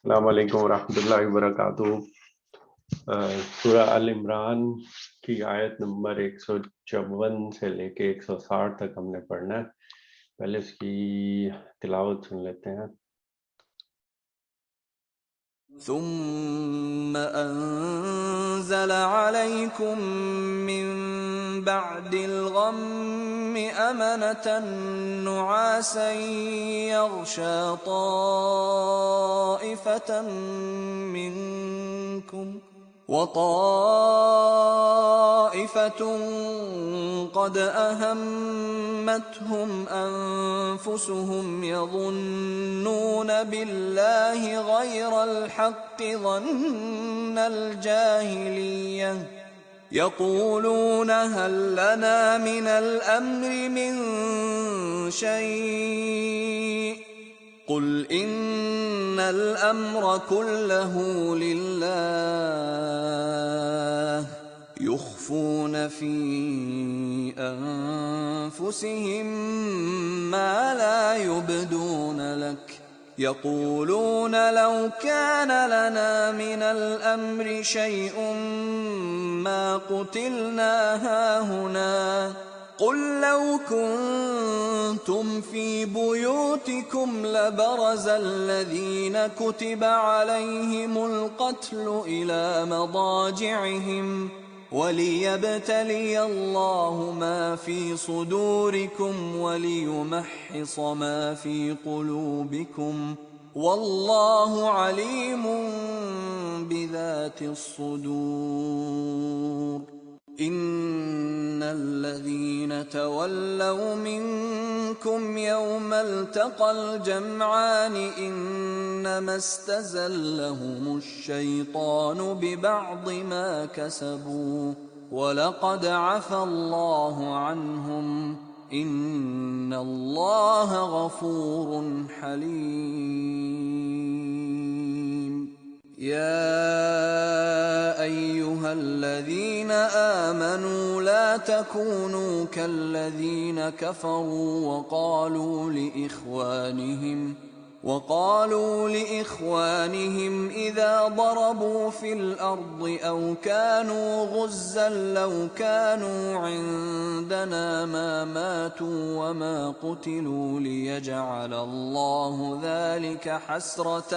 السلام علیکم ورحمۃ اللہ وبرکاتہ۔ سورہ ال عمران کی آیت نمبر 154 سے لے کے 160 تک ہم نے پڑھنا ہے۔ پہلے اس کی تلاوت سن لیتے ہیں۔ ثم أنزل عليكم من بعد الغم أمنة نعاسا يغشى طائفة منكم وطائفة قد أهمتهم أنفسهم يظنون بالله غير الحق ظن الجاهلية يقولون هل لنا من الأمر من شيء قل إن الأمر كله لله يخفون في أنفسهم ما لا يبدون لك يقولون لو كان لنا من الأمر شيء ما قتلنا هاهنا قل لو كنتم في بيوتكم لبرز الذين كتب عليهم القتل إلى مضاجعهم وليبتلي الله ما في صدوركم وليمحص ما في قلوبكم والله عليم بذات الصدور إن الذين تولوا منكم يوم التقى الجمعان إنما استزلهم الشيطان ببعض ما كسبوا ولقد عفى الله عنهم إن الله غفور حليم يا أيها الذين آمنوا لا تكونوا كالذين كفروا وقالوا لإخوانهم إذا ضربوا في الأرض أو كانوا غزا لو كانوا عندنا ما ماتوا وما قتلوا ليجعل الله ذلك حسرة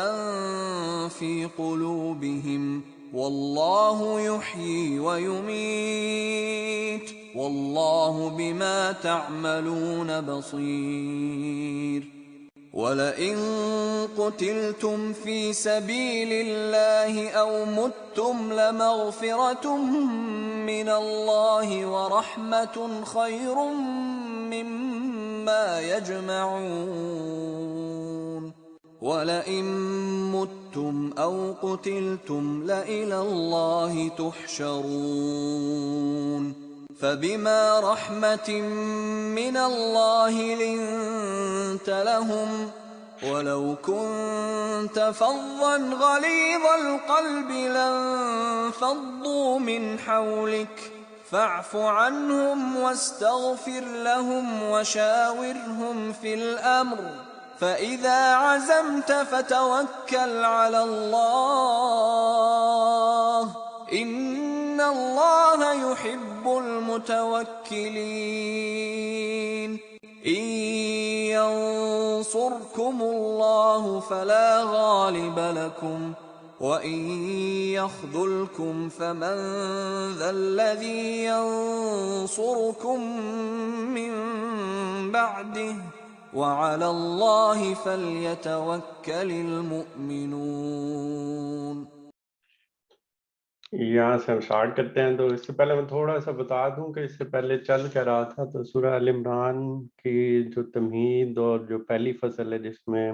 في قلوبهم والله يحيي ويميت والله بما تعملون بصير وَلَئِن قُتِلْتُمْ فِي سَبِيلِ اللَّهِ أَوْ مُتُّمْ لَمَغْفِرَةٌ مِّنَ اللَّهِ وَرَحْمَةٌ خَيْرٌ مِّمَّا يَجْمَعُونَ وَلَئِن مُّتُّمْ أَوْ قُتِلْتُمْ لَإِلَى اللَّهِ تُحْشَرُونَ فبما رحمة من الله لنت لهم ولو كنت فظا غليظ القلب لانفضوا من حولك فاعف عنهم واستغفر لهم وشاورهم في الأمر فإذا عزمت فتوكل على الله إن الله يحب المتوكلين إن ينصركم الله فلا غالب لكم وإن يخذلكم فمن ذا الذي ينصركم من بعده وعلى الله فليتوكل المؤمنون۔ یہاں سے ہم سٹارٹ کرتے ہیں۔ تو اس سے پہلے میں تھوڑا سا بتا دوں کہ اس سے پہلے چل کیا رہا تھا۔ تو سورہ ال عمران کی جو تمہید اور جو پہلی فصل ہے جس میں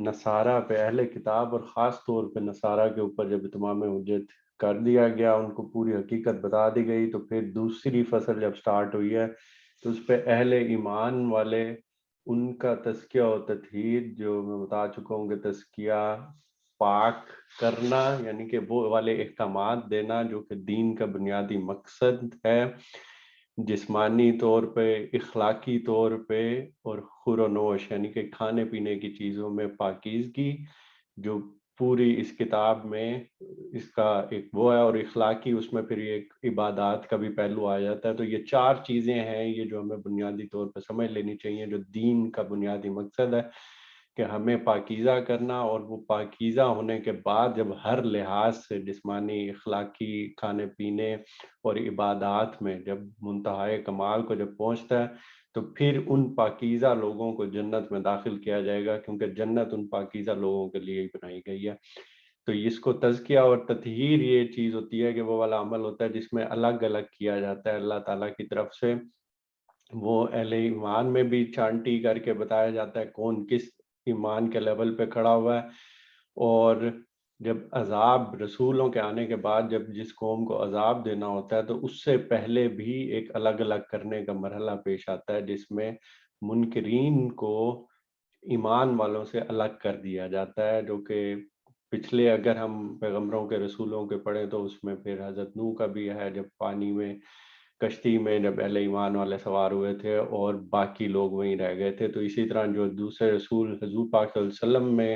نصارہ پہ، اہل کتاب اور خاص طور پہ نصارہ کے اوپر جب اتمام حجت کر دیا گیا، ان کو پوری حقیقت بتا دی گئی، تو پھر دوسری فصل جب سٹارٹ ہوئی ہے تو اس پہ اہل ایمان والے ان کا تزکیہ و تطہیر، جو میں بتا چکا ہوں کہ تزکیہ پاک کرنا، یعنی کہ وہ والے احکامات دینا جو کہ دین کا بنیادی مقصد ہے، جسمانی طور پہ، اخلاقی طور پہ اور خور و نوش یعنی کہ کھانے پینے کی چیزوں میں پاکیزگی، جو پوری اس کتاب میں اس کا ایک وہ ہے، اور اخلاقی اس میں پھر ایک عبادات کا بھی پہلو آ جاتا ہے. تو یہ چار چیزیں ہیں یہ جو ہمیں بنیادی طور پہ سمجھ لینی چاہیے، جو دین کا بنیادی مقصد ہے کہ ہمیں پاکیزہ کرنا، اور وہ پاکیزہ ہونے کے بعد جب ہر لحاظ سے جسمانی، اخلاقی، کھانے پینے اور عبادات میں جب منتہائے کمال کو جب پہنچتا ہے تو پھر ان پاکیزہ لوگوں کو جنت میں داخل کیا جائے گا، کیونکہ جنت ان پاکیزہ لوگوں کے لیے ہی بنائی گئی ہے. تو اس کو تزکیہ اور تطہیر یہ چیز ہوتی ہے کہ وہ والا عمل ہوتا ہے جس میں الگ الگ کیا جاتا ہے اللہ تعالیٰ کی طرف سے. وہ اہل ایمان میں بھی چانٹی کر کے بتایا جاتا ہے کون کس ایمان کے لیول پہ کھڑا ہوا ہے. اور جب عذاب رسولوں کے آنے کے بعد جب جس قوم کو عذاب دینا ہوتا ہے تو اس سے پہلے بھی ایک الگ الگ کرنے کا مرحلہ پیش آتا ہے جس میں منکرین کو ایمان والوں سے الگ کر دیا جاتا ہے، جو کہ پچھلے اگر ہم پیغمبروں کے رسولوں کے پڑھیں تو اس میں پھر حضرت نوح کا بھی ہے، جب پانی میں کشتی میں جب اہل ایمان والے سوار ہوئے تھے اور باقی لوگ وہیں رہ گئے تھے. تو اسی طرح جو دوسرے رسول حضور پاک صلی اللہ علیہ وسلم میں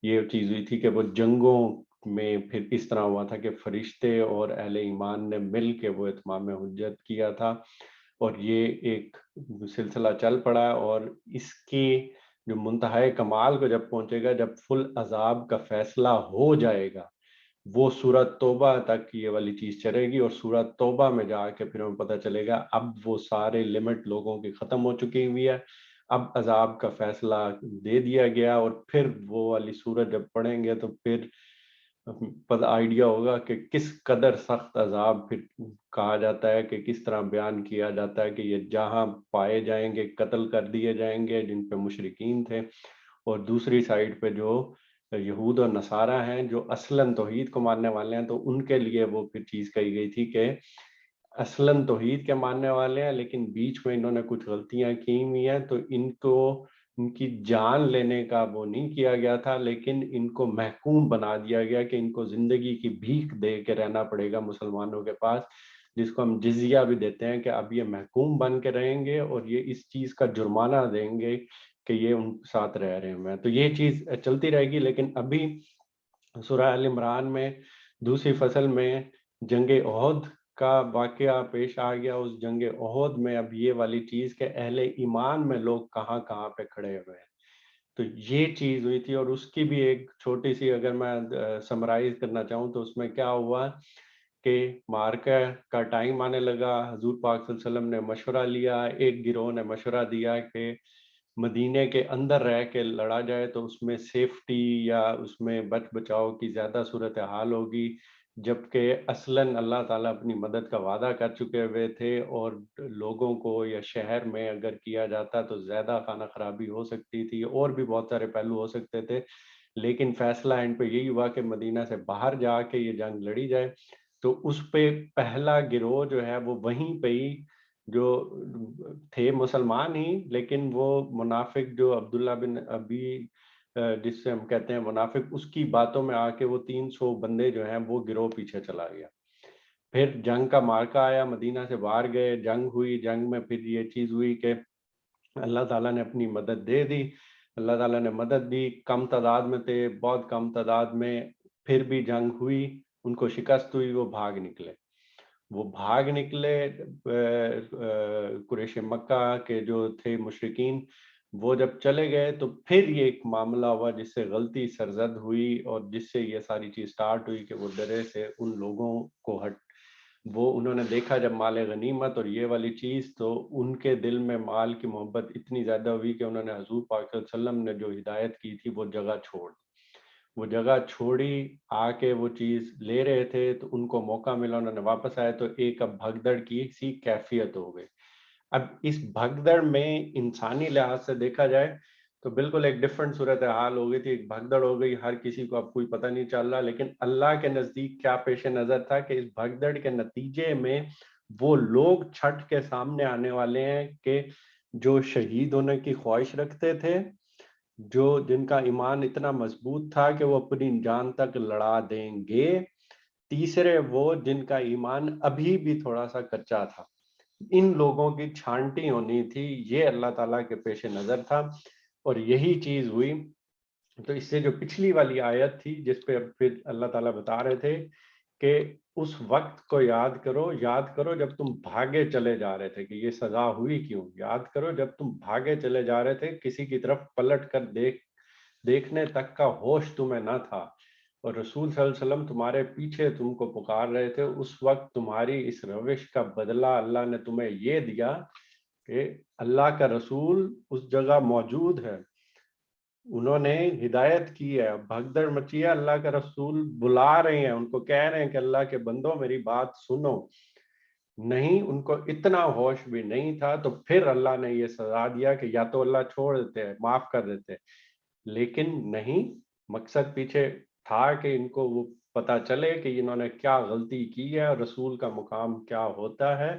یہ چیز ہوئی تھی کہ وہ جنگوں میں پھر اس طرح ہوا تھا کہ فرشتے اور اہل ایمان نے مل کے وہ اتمام حجت کیا تھا، اور یہ ایک سلسلہ چل پڑا. اور اس کی جو منتہائے کمال کو جب پہنچے گا، جب فل عذاب کا فیصلہ ہو جائے گا، وہ سورۃ توبہ تک یہ والی چیز چلے گی، اور سورۃ توبہ میں جا کے پھر ہمیں پتہ چلے گا اب وہ سارے لمٹ لوگوں کی ختم ہو چکی ہوئی ہے، اب عذاب کا فیصلہ دے دیا گیا. اور پھر وہ والی سورت جب پڑھیں گے تو پھر پتہ آئیڈیا ہوگا کہ کس قدر سخت عذاب پھر کہا جاتا ہے، کہ کس طرح بیان کیا جاتا ہے کہ یہ جہاں پائے جائیں گے قتل کر دیے جائیں گے جن پہ مشرکین تھے، اور دوسری سائڈ پہ جو یہود اور نصارہ ہیں جو اصلاً توحید کو ماننے والے ہیں، تو ان کے لیے وہ پھر چیز کہی گئی تھی کہ اصلاً توحید کے ماننے والے ہیں لیکن بیچ میں انہوں نے کچھ غلطیاں کی ہوئی ہیں، تو ان کو ان کی جان لینے کا وہ نہیں کیا گیا تھا، لیکن ان کو محکوم بنا دیا گیا کہ ان کو زندگی کی بھیک دے کے رہنا پڑے گا مسلمانوں کے پاس، جس کو ہم جزیہ بھی دیتے ہیں، کہ اب یہ محکوم بن کے رہیں گے اور یہ اس چیز کا جرمانہ دیں گے کہ یہ ان کے ساتھ رہ رہے ہیں. تو یہ چیز چلتی رہے گی. لیکن ابھی سورہ ال عمران میں دوسری فصل میں جنگ احد کا واقعہ پیش آ گیا. اس جنگ احد میں اب یہ والی چیز کہ اہل ایمان میں لوگ کہاں کہاں پہ کھڑے ہوئے ہیں، تو یہ چیز ہوئی تھی. اور اس کی بھی ایک چھوٹی سی اگر میں سمرائز کرنا چاہوں تو اس میں کیا ہوا کہ مارکہ کا ٹائم آنے لگا. حضور پاک صلی اللہ علیہ وسلم نے مشورہ لیا، ایک گروہ نے مشورہ دیا کہ مدینے کے اندر رہ کے لڑا جائے تو اس میں سیفٹی یا اس میں بچ بچاؤ کی زیادہ صورتحال ہوگی، جبکہ اصلاً اللہ تعالیٰ اپنی مدد کا وعدہ کر چکے ہوئے تھے، اور لوگوں کو یا شہر میں اگر کیا جاتا تو زیادہ خانہ خرابی ہو سکتی تھی، اور بھی بہت سارے پہلو ہو سکتے تھے. لیکن فیصلہ اینڈ پہ یہی ہوا کہ مدینہ سے باہر جا کے یہ جنگ لڑی جائے. تو اس پہ پہلا گروہ جو ہے وہ وہیں پہ ہی جو تھے مسلمان ہی، لیکن وہ منافق جو عبداللہ بن ابی جس سے ہم کہتے ہیں منافق، اس کی باتوں میں آ کے وہ 300 بندے جو ہیں وہ گروہ پیچھے چلا گیا. پھر جنگ کا مارکا آیا، مدینہ سے باہر گئے، جنگ ہوئی. جنگ میں پھر یہ چیز ہوئی کہ اللہ تعالیٰ نے اپنی مدد دے دی. اللہ تعالیٰ نے مدد دی، کم تعداد میں تھے، بہت کم تعداد میں، پھر بھی جنگ ہوئی، ان کو شکست ہوئی، وہ بھاگ نکلے. وہ بھاگ نکلے قریش مکہ کے جو تھے مشرکین، وہ جب چلے گئے تو پھر یہ ایک معاملہ ہوا جس سے غلطی سرزد ہوئی، اور جس سے یہ ساری چیز سٹارٹ ہوئی کہ وہ ڈرے سے ان لوگوں کو وہ انہوں نے دیکھا جب مال غنیمت اور یہ والی چیز، تو ان کے دل میں مال کی محبت اتنی زیادہ ہوئی کہ انہوں نے حضور پاک صلی اللہ علیہ وسلم نے جو ہدایت کی تھی وہ جگہ وہ جگہ چھوڑی، آ کے وہ چیز لے رہے تھے. تو ان کو موقع ملا، انہوں نے واپس آئے تو ایک اب بھگدڑ کی سی کیفیت ہو گئی. اب اس بھگدڑ میں انسانی لحاظ سے دیکھا جائے تو بالکل ایک ڈفرنٹ صورتحال ہو گئی تھی. ایک بھگدڑ ہو گئی، ہر کسی کو اب کوئی پتہ نہیں چل رہا، لیکن اللہ کے نزدیک کیا پیش نظر تھا کہ اس بھگدڑ کے نتیجے میں وہ لوگ چھٹ کے سامنے آنے والے ہیں کہ جو شہید ہونے کی خواہش رکھتے تھے، جو جن کا ایمان اتنا مضبوط تھا کہ وہ اپنی جان تک لڑا دیں گے. تیسرے وہ جن کا ایمان ابھی بھی تھوڑا سا کچا تھا، ان لوگوں کی چھانٹی ہونی تھی، یہ اللہ تعالیٰ کے پیش نظر تھا، اور یہی چیز ہوئی۔ تو اس سے جو پچھلی والی آیت تھی جس پہ پھر اللہ تعالیٰ بتا رہے تھے کہ اس وقت کو یاد کرو جب تم بھاگے چلے جا رہے تھے، کہ یہ سزا ہوئی کیوں، یاد کرو جب تم بھاگے چلے جا رہے تھے، کسی کی طرف پلٹ کر دیکھنے تک کا ہوش تمہیں نہ تھا، اور رسول صلی اللہ علیہ وسلم تمہارے پیچھے تم کو پکار رہے تھے، اس وقت تمہاری اس روش کا بدلہ اللہ نے تمہیں یہ دیا کہ اللہ کا رسول اس جگہ موجود ہے، انہوں نے ہدایت کی ہے، بھگدڑ مچی ہے، اللہ کا رسول بلا رہے ہیں، ان کو کہہ رہے ہیں کہ اللہ کے بندوں میری بات سنو، نہیں ان کو اتنا ہوش بھی نہیں تھا، تو پھر اللہ نے یہ سزا دیا کہ یا تو اللہ چھوڑ دیتے، معاف کر دیتے، لیکن نہیں، مقصد پیچھے تھا کہ ان کو وہ پتا چلے کہ انہوں نے کیا غلطی کی ہے، اور رسول کا مقام کیا ہوتا ہے،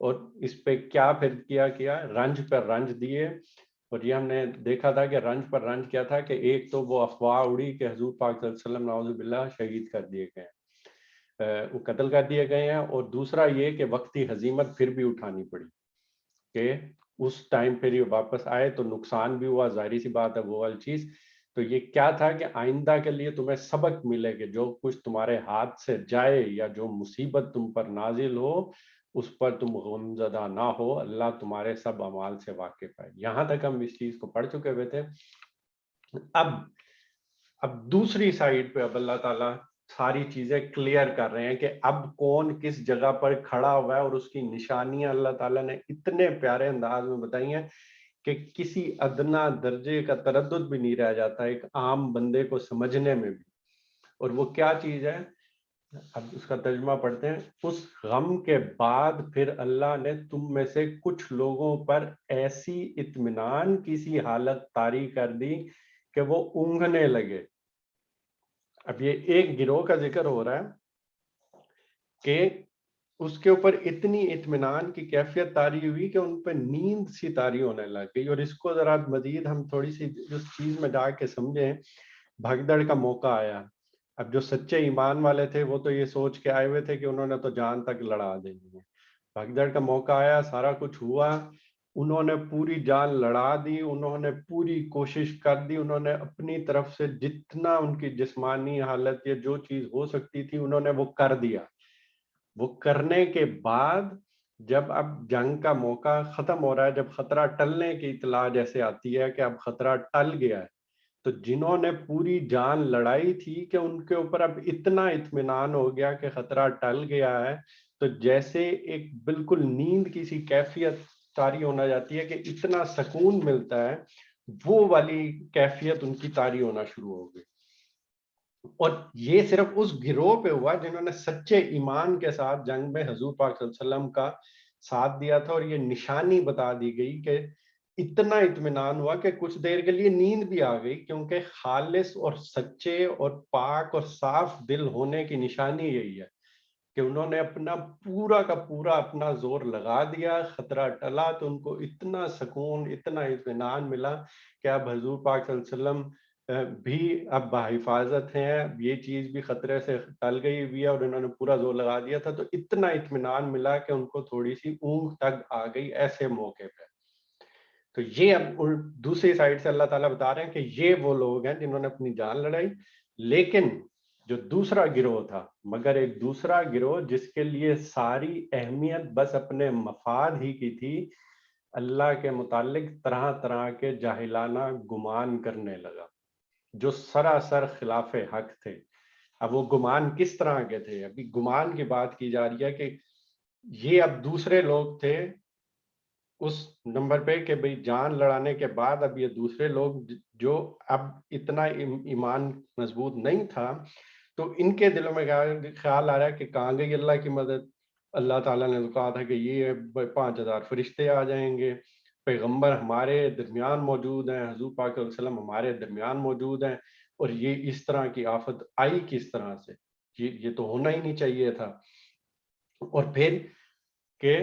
اور اس پہ کیا پھر کیا رنج پر رنج دیے۔ اور یہ ہم نے دیکھا تھا کہ رنج پر رنج کیا تھا، کہ ایک تو وہ افواہ اڑی کہ حضور پاک صلی اللہ علیہ وسلم نعوذ باللہ شہید کر دیے گئے ہیں، وہ قتل کر دیے گئے ہیں، اور دوسرا یہ کہ وقتی ہزیمت پھر بھی اٹھانی پڑی، کہ اس ٹائم پھر یہ واپس آئے تو نقصان بھی ہوا، ظاہری سی بات ہے وہ والی چیز۔ تو یہ کیا تھا کہ آئندہ کے لیے تمہیں سبق ملے کہ جو کچھ تمہارے ہاتھ سے جائے یا جو مصیبت تم پر نازل ہو اس پر تم غمزدہ نہ ہو، اللہ تمہارے سب اعمال سے واقف ہے۔ یہاں تک ہم اس چیز کو پڑھ چکے ہوئے تھے۔ اب دوسری سائیڈ پہ اب اللہ تعالیٰ ساری چیزیں کلیئر کر رہے ہیں کہ اب کون کس جگہ پر کھڑا ہوا ہے، اور اس کی نشانیاں اللہ تعالیٰ نے اتنے پیارے انداز میں بتائی ہیں کہ کسی ادنا درجے کا تردد بھی نہیں رہ جاتا ایک عام بندے کو سمجھنے میں بھی۔ اور وہ کیا چیز ہے، اب اس کا ترجمہ پڑھتے ہیں۔ اس غم کے بعد پھر اللہ نے تم میں سے کچھ لوگوں پر ایسی اطمینان کی سی حالت طاری کر دی کہ وہ اونگنے لگے۔ اب یہ ایک گروہ کا ذکر ہو رہا ہے کہ اس کے اوپر اتنی اطمینان کی کیفیت طاری ہوئی کہ ان پہ نیند سی طاری ہونے لگ گئی۔ اور اس کو ذرا مزید ہم تھوڑی سی اس چیز میں جا کے سمجھیں، بھگدڑ کا موقع آیا۔ اب جو سچے ایمان والے تھے وہ تو یہ سوچ کے آئے ہوئے تھے کہ انہوں نے تو جان تک لڑا دینی ہے، بھگدڑ کا موقع آیا، سارا کچھ ہوا، انہوں نے پوری جان لڑا دی، انہوں نے پوری کوشش کر دی، انہوں نے اپنی طرف سے جتنا ان کی جسمانی حالت یا جو چیز ہو سکتی تھی انہوں نے وہ کر دیا۔ وہ کرنے کے بعد جب اب جنگ کا موقع ختم ہو رہا ہے، جب خطرہ ٹلنے کی اطلاع جیسے آتی ہے کہ اب خطرہ ٹل گیا ہے، تو جنہوں نے پوری جان لڑائی تھی کہ ان کے اوپر اب اتنا اطمینان ہو گیا کہ خطرہ ٹل گیا ہے، تو جیسے ایک بالکل نیند کی سی کیفیت طاری ہونا جاتی ہے کہ اتنا سکون ملتا ہے، وہ والی کیفیت ان کی طاری ہونا شروع ہو گئی۔ اور یہ صرف اس گروہ پہ ہوا جنہوں نے سچے ایمان کے ساتھ جنگ میں حضور پاک صلی اللہ علیہ وسلم کا ساتھ دیا تھا، اور یہ نشانی بتا دی گئی کہ اتنا اطمینان ہوا کہ کچھ دیر کے لیے نیند بھی آ گئی، کیونکہ خالص اور سچے اور پاک اور صاف دل ہونے کی نشانی یہی ہے کہ انہوں نے اپنا پورا کا پورا اپنا زور لگا دیا، خطرہ ٹلا تو ان کو اتنا سکون، اتنا اطمینان ملا کہ اب حضور پاک صلی اللہ علیہ وسلم بھی اب بحفاظت ہیں، اب یہ چیز بھی خطرے سے ٹل گئی ہوئی ہے، اور انہوں نے پورا زور لگا دیا تھا، تو اتنا اطمینان ملا کہ ان کو تھوڑی سی اونگ تک آ گئی ایسے موقع پہ۔ تو یہ اب دوسری سائڈ سے اللہ تعالیٰ بتا رہے ہیں کہ یہ وہ لوگ ہیں جنہوں نے اپنی جان لڑائی، لیکن جو دوسرا گروہ تھا، مگر ایک دوسرا گروہ جس کے لیے ساری اہمیت بس اپنے مفاد ہی کی تھی، اللہ کے متعلق طرح طرح کے جاہلانہ گمان کرنے لگا جو سراسر خلاف حق تھے۔ اب وہ گمان کس طرح کے تھے؟ ابھی گمان کی بات کی جا رہی ہے کہ یہ اب دوسرے لوگ تھے اس نمبر پہ کہ بھئی جان لڑانے کے بعد اب یہ دوسرے لوگ جو اب اتنا ایمان مضبوط نہیں تھا، تو ان کے دلوں میں خیال آ رہا ہے کہ کہاں گئی اللہ کی مدد۔ اللہ تعالیٰ نے کہا تھا کہ یہ 5000 فرشتے آ جائیں گے، پیغمبر ہمارے درمیان موجود ہیں، حضور پاک صلی اللہ علیہ وسلم ہمارے درمیان موجود ہیں، اور یہ اس طرح کی آفت آئی کس طرح سے؟ یہ تو ہونا ہی نہیں چاہیے تھا۔ اور پھر کہ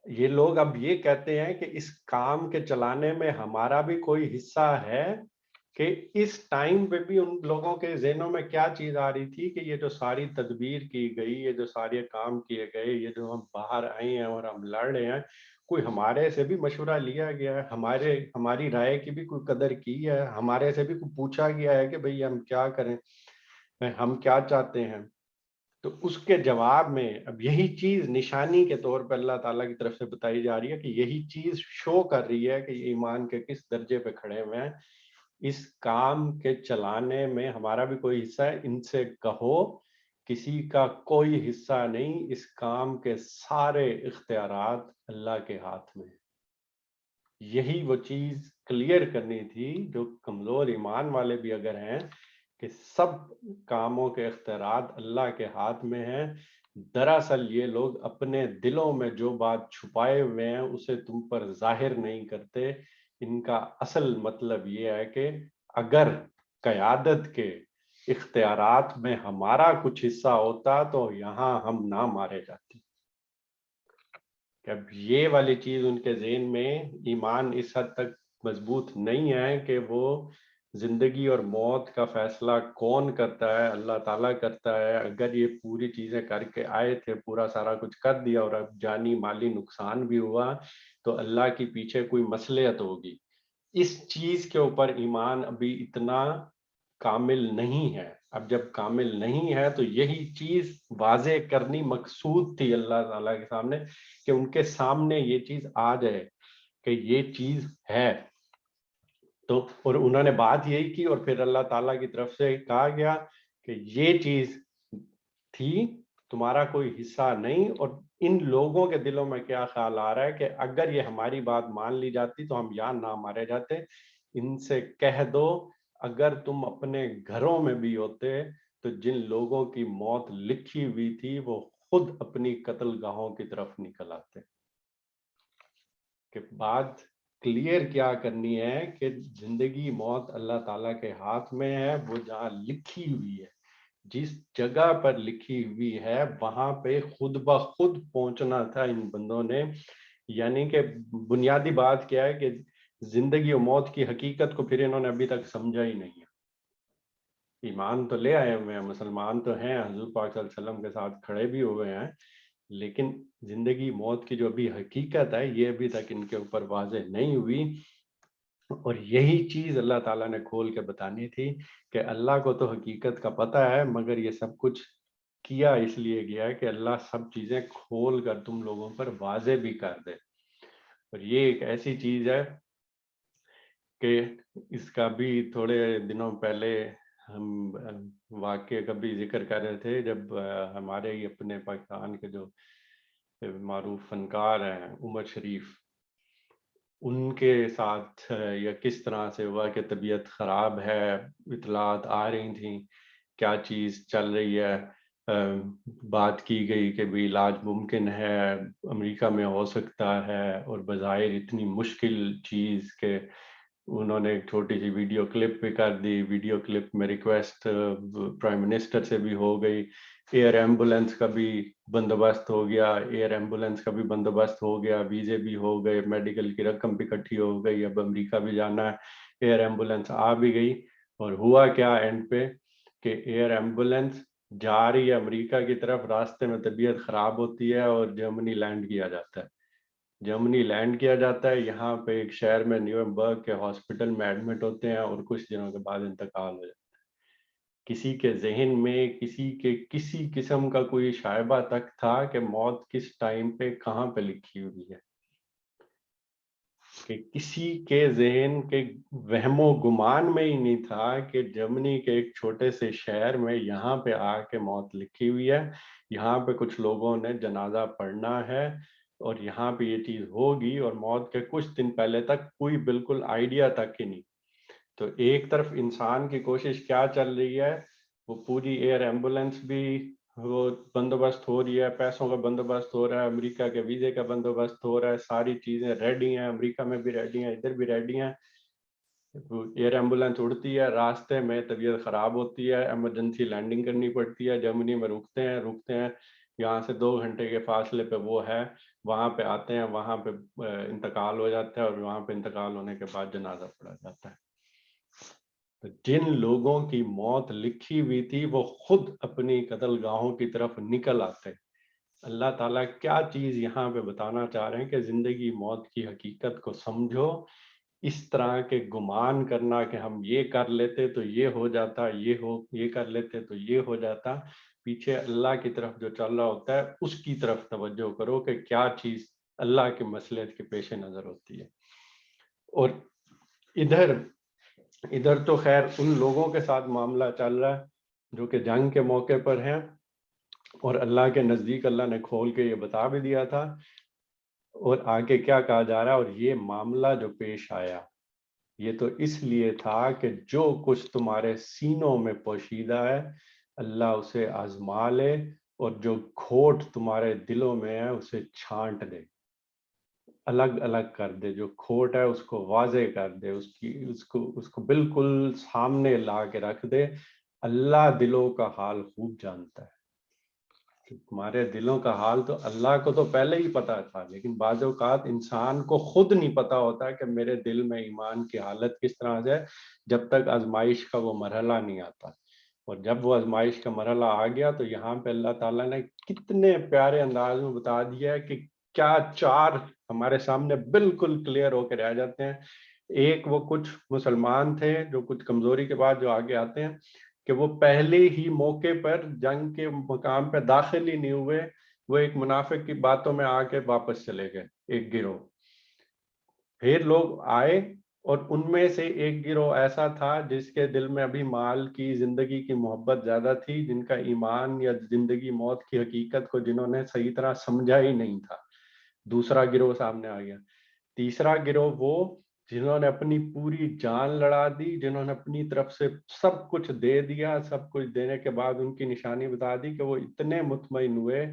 یہ لوگ اب یہ کہتے ہیں کہ اس کام کے چلانے میں ہمارا بھی کوئی حصہ ہے، کہ اس ٹائم پہ بھی ان لوگوں کے ذہنوں میں کیا چیز آ رہی تھی کہ یہ جو ساری تدبیر کی گئی، یہ جو سارے کام کیے گئے، یہ جو ہم باہر آئے ہیں اور ہم لڑ رہے ہیں، کوئی ہمارے سے بھی مشورہ لیا گیا ہے؟ ہماری رائے کی بھی کوئی قدر کی ہے؟ ہمارے سے بھی کوئی پوچھا گیا ہے کہ بھئی ہم کیا کریں، ہم کیا چاہتے ہیں؟ تو اس کے جواب میں اب یہی چیز نشانی کے طور پہ اللہ تعالیٰ کی طرف سے بتائی جا رہی ہے کہ یہی چیز شو کر رہی ہے کہ یہ ایمان کے کس درجے پہ کھڑے ہوئے ہیں۔ اس کام کے چلانے میں ہمارا بھی کوئی حصہ ہے، ان سے کہو کسی کا کوئی حصہ نہیں، اس کام کے سارے اختیارات اللہ کے ہاتھ میں ہیں۔ یہی وہ چیز کلیئر کرنی تھی جو کمزور ایمان والے بھی اگر ہیں، کہ سب کاموں کے اختیارات اللہ کے ہاتھ میں ہیں۔ دراصل یہ لوگ اپنے دلوں میں جو بات چھپائے ہوئے ہیں اسے تم پر ظاہر نہیں کرتے۔ ان کا اصل مطلب یہ ہے کہ اگر قیادت کے اختیارات میں ہمارا کچھ حصہ ہوتا تو یہاں ہم نہ مارے جاتے۔ کہ اب یہ والی چیز ان کے ذہن میں، ایمان اس حد تک مضبوط نہیں ہے کہ وہ زندگی اور موت کا فیصلہ کون کرتا ہے؟ اللہ تعالیٰ کرتا ہے۔ اگر یہ پوری چیزیں کر کے آئے تھے، پورا سارا کچھ کر دیا اور اب جانی مالی نقصان بھی ہوا تو اللہ کی پیچھے کوئی مصلحت ہوگی۔ اس چیز کے اوپر ایمان ابھی اتنا کامل نہیں ہے۔ اب جب کامل نہیں ہے تو یہی چیز واضح کرنی مقصود تھی اللہ تعالیٰ کے سامنے، کہ ان کے سامنے یہ چیز آ جائے کہ یہ چیز ہے۔ تو اور انہوں نے بات یہی کی، اور پھر اللہ تعالیٰ کی طرف سے کہا گیا کہ یہ چیز تھی، تمہارا کوئی حصہ نہیں۔ اور ان لوگوں کے دلوں میں کیا خیال آ رہا ہے کہ اگر یہ ہماری بات مان لی جاتی تو ہم یہاں نہ مارے جاتے۔ ان سے کہہ دو اگر تم اپنے گھروں میں بھی ہوتے تو جن لوگوں کی موت لکھی ہوئی تھی وہ خود اپنی قتل گاہوں کی طرف نکل آتے۔ کہ بات کلیئر کیا کرنی ہے کہ زندگی موت اللہ تعالیٰ کے ہاتھ میں ہے۔ وہ جہاں لکھی ہوئی ہے، جس جگہ پر لکھی ہوئی ہے وہاں پہ خود بخود پہنچنا تھا ان بندوں نے۔ یعنی کہ بنیادی بات کیا ہے کہ زندگی و موت کی حقیقت کو پھر انہوں نے ابھی تک سمجھا ہی نہیں ہے۔ ایمان تو لے آئے ہوئے ہیں، مسلمان تو ہیں، حضور پاک صلی اللہ علیہ وسلم کے ساتھ کھڑے بھی ہوئے ہیں، لیکن زندگی موت کی جو ابھی حقیقت ہے یہ ابھی تک ان کے اوپر واضح نہیں ہوئی۔ اور یہی چیز اللہ تعالیٰ نے کھول کے بتانی تھی کہ اللہ کو تو حقیقت کا پتہ ہے، مگر یہ سب کچھ کیا اس لیے گیا ہے کہ اللہ سب چیزیں کھول کر تم لوگوں پر واضح بھی کر دے۔ اور یہ ایک ایسی چیز ہے کہ اس کا بھی تھوڑے دنوں پہلے ہم واقعے کا بھی ذکر کر رہے تھے، جب ہمارے ہی اپنے پاکستان کے جو معروف فنکار ہیں عمر شریف، ان کے ساتھ یا کس طرح سے ہوا کہ طبیعت خراب ہے، اطلاعات آ رہی تھیں کیا چیز چل رہی ہے، بات کی گئی کہ بھی علاج ممکن ہے، امریکہ میں ہو سکتا ہے، اور بظاہر اتنی مشکل چیز کہ انہوں نے ایک چھوٹی سی ویڈیو کلپ بھی کر دی۔ ویڈیو کلپ میں ریکویسٹ پرائم منسٹر سے بھی ہو گئی، ایئر ایمبولینس کا بھی بندوبست ہو گیا، ایئر ایمبولینس کا بھی بندوبست ہو گیا، ویزے بھی ہو گئے، میڈیکل کی رقم بھی اکٹھی ہو گئی، اب امریکہ بھی جانا ہے، ایئر ایمبولینس آ بھی گئی۔ اور ہوا کیا اینڈ پہ کہ ایئر ایمبولینس جا رہی ہے امریکہ کی طرف، راستے میں طبیعت خراب ہوتی ہے اور جرمنی لینڈ کیا جاتا ہے۔ جرمنی لینڈ کیا جاتا ہے، یہاں پہ ایک شہر میں نیورمبرگ کے ہاسپٹل میں ایڈمٹ ہوتے ہیں اور کچھ دنوں کے بعد انتقال ہو جاتا ہے۔ کسی کے ذہن میں کسی قسم کا کوئی شائبہ تک تھا کہ موت کس ٹائم پہ کہاں پہ لکھی ہوئی ہے؟ کہ کسی کے ذہن کے وہم و گمان میں ہی نہیں تھا کہ جرمنی کے ایک چھوٹے سے شہر میں یہاں پہ آ کے موت لکھی ہوئی ہے، یہاں پہ کچھ لوگوں نے جنازہ پڑھنا ہے اور یہاں پہ یہ چیز ہوگی، اور موت کے کچھ دن پہلے تک کوئی بالکل آئیڈیا تک ہی نہیں۔ تو ایک طرف انسان کی کوشش کیا چل رہی ہے، وہ پوری ایئر ایمبولینس بھی وہ بندوبست ہو رہی ہے، پیسوں کا بندوبست ہو رہا ہے، امریکہ کے ویزے کا بندوبست ہو رہا ہے، ساری چیزیں ریڈی ہیں، امریکہ میں بھی ریڈی ہیں، ادھر بھی ریڈی ہیں۔ ایئر ایمبولینس اڑتی ہے، راستے میں طبیعت خراب ہوتی ہے، ایمرجنسی لینڈنگ کرنی پڑتی ہے، جرمنی میں رکتے ہیں، یہاں سے 2 گھنٹے کے فاصلے پہ وہ ہے، وہاں پہ آتے ہیں، وہاں پہ انتقال ہو جاتا ہے، اور وہاں پہ انتقال ہونے کے بعد جنازہ پڑھا جاتا ہے۔ تو جن لوگوں کی موت لکھی ہوئی تھی وہ خود اپنی قتل گاہوں کی طرف نکل آتے. اللہ تعالیٰ کیا چیز یہاں پہ بتانا چاہ رہے ہیں کہ زندگی موت کی حقیقت کو سمجھو. اس طرح کے گمان کرنا کہ ہم یہ کر لیتے تو یہ ہو جاتا, یہ کر لیتے تو یہ ہو جاتا, پیچھے اللہ کی طرف جو چل رہا ہوتا ہے اس کی طرف توجہ کرو کہ کیا چیز اللہ کے مصلحت کے پیش نظر ہوتی ہے. اور ادھر تو خیر ان لوگوں کے ساتھ معاملہ چل رہا ہے جو کہ جنگ کے موقع پر ہیں, اور اللہ کے نزدیک اللہ نے کھول کے یہ بتا بھی دیا تھا. اور آگے کیا کہا جا رہا ہے, اور یہ معاملہ جو پیش آیا یہ تو اس لیے تھا کہ جو کچھ تمہارے سینوں میں پوشیدہ ہے اللہ اسے آزما لے, اور جو کھوٹ تمہارے دلوں میں ہے اسے چھانٹ دے, الگ الگ کر دے. جو کھوٹ ہے اس کو واضح کر دے, اس کو بالکل سامنے لا کے رکھ دے. اللہ دلوں کا حال خوب جانتا ہے. تمہارے دلوں کا حال تو اللہ کو تو پہلے ہی پتا تھا, لیکن بعض اوقات انسان کو خود نہیں پتا ہوتا کہ میرے دل میں ایمان کی حالت کس طرح سے, جب تک آزمائش کا وہ مرحلہ نہیں آتا. اور جب وہ آزمائش کا مرحلہ آ گیا تو یہاں پہ اللہ تعالیٰ نے کتنے پیارے انداز میں بتا دیا ہے کہ کیا چار ہمارے سامنے بالکل کلیئر ہو کے رہ جاتے ہیں. ایک, وہ کچھ مسلمان تھے جو کچھ کمزوری کے بعد جو آگے آتے ہیں کہ وہ پہلے ہی موقع پر جنگ کے مقام پہ داخل ہی نہیں ہوئے, وہ ایک منافق کی باتوں میں آ کے واپس چلے گئے ایک گروہ. پھر لوگ آئے اور ان میں سے ایک گروہ ایسا تھا جس کے دل میں ابھی مال کی, زندگی کی محبت زیادہ تھی, جن کا ایمان یا زندگی موت کی حقیقت کو جنہوں نے صحیح طرح سمجھا ہی نہیں تھا. دوسرا گروہ سامنے آ گیا. تیسرا گروہ وہ جنہوں نے اپنی پوری جان لڑا دی, جنہوں نے اپنی طرف سے سب کچھ دے دیا, سب کچھ دینے کے بعد ان کی نشانی بتا دی کہ وہ اتنے مطمئن ہوئے